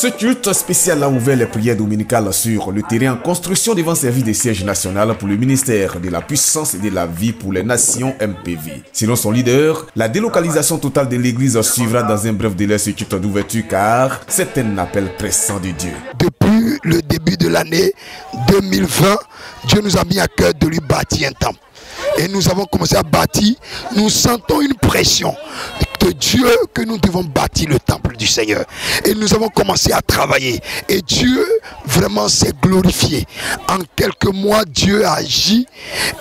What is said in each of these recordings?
Ce culte spécial a ouvert les prières dominicales sur le terrain en construction devant servir des sièges national pour le ministère de la puissance et de la vie pour les nations MPV. Selon son leader, la délocalisation totale de l'église suivra dans un bref délai ce culte d'ouverture car c'est un appel pressant de Dieu. Depuis le début de l'année 2020, Dieu nous a mis à cœur de lui bâtir un temple. Et nous avons commencé à bâtir, nous sentons une pression de Dieu que nous devons bâtir le temple du Seigneur. Et nous avons commencé à travailler. Et Dieu vraiment s'est glorifié. En quelques mois, Dieu a agi.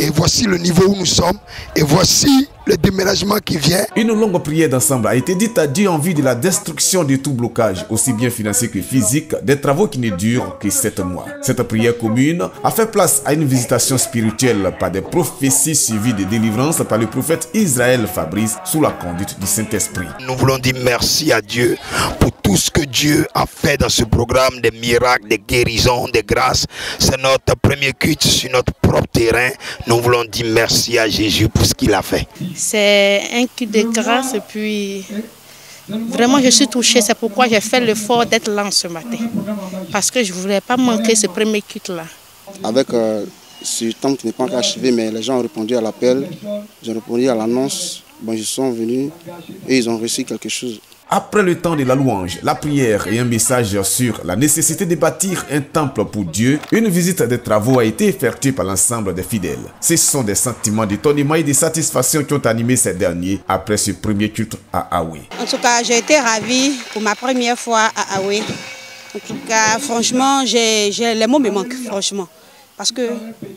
Et voici le niveau où nous sommes. Et voici le déménagement qui vient. Une longue prière d'ensemble a été dite à Dieu en vue de la destruction de tout blocage, aussi bien financier que physique, des travaux qui ne durent que 7 mois. Cette prière commune a fait place à une visitation spirituelle par des prophéties suivies de délivrance par le prophète Israël Fabrice sous la conduite du Saint-Esprit. Nous voulons dire merci à Dieu pour tout ce que Dieu a fait dans ce programme, des miracles, des guérisons, des grâces. C'est notre premier culte sur notre propre terrain. Nous voulons dire merci à Jésus pour ce qu'il a fait. C'est un culte de grâce et puis vraiment je suis touchée. C'est pourquoi j'ai fait l'effort d'être là ce matin. Parce que je ne voulais pas manquer ce premier culte-là. Avec ce temple qui n'est pas encore achevé, mais les gens ont répondu à l'appel, ils ont répondu à l'annonce. Bon, ils sont venus et ils ont reçu quelque chose. Après le temps de la louange, la prière et un message sur la nécessité de bâtir un temple pour Dieu, une visite des travaux a été effectuée par l'ensemble des fidèles. Ce sont des sentiments d'étonnement et de satisfaction qui ont animé ces derniers après ce premier culte à Awe. En tout cas, j'ai été ravie pour ma première fois à Awe. En tout cas, franchement, les mots me manquent, franchement. Parce que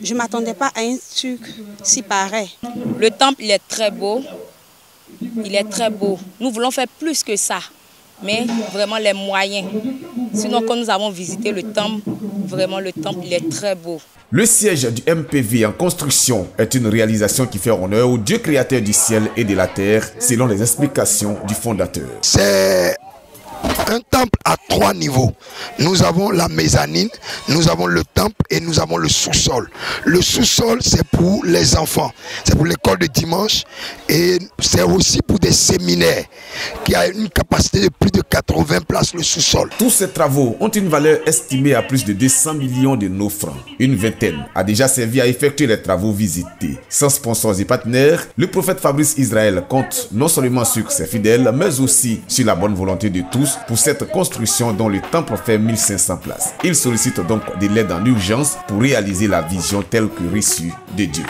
je ne m'attendais pas à un truc si pareil. Le temple, il est très beau. Il est très beau. Nous voulons faire plus que ça, mais vraiment les moyens. Sinon, quand nous avons visité le temple, vraiment le temple, il est très beau. Le siège du MPV en construction est une réalisation qui fait honneur au Dieu créateur du ciel et de la terre, selon les explications du fondateur. C'est un temple à 3 niveaux. Nous avons la mezzanine, nous avons le temple et nous avons le sous-sol. Le sous-sol, c'est pour les enfants, c'est pour l'école de dimanche et c'est aussi pour des séminaires qui a une capacité de plus de 80 places le sous-sol. Tous ces travaux ont une valeur estimée à plus de 200 millions de nos francs. Une vingtaine a déjà servi à effectuer les travaux visités. Sans sponsors et partenaires, le prophète Fabrice Israël compte non seulement sur ses fidèles, mais aussi sur la bonne volonté de tous pour cette construction dont le temple fait 1500 places. Il sollicite donc de l'aide en urgence pour réaliser la vision telle que reçue de Dieu.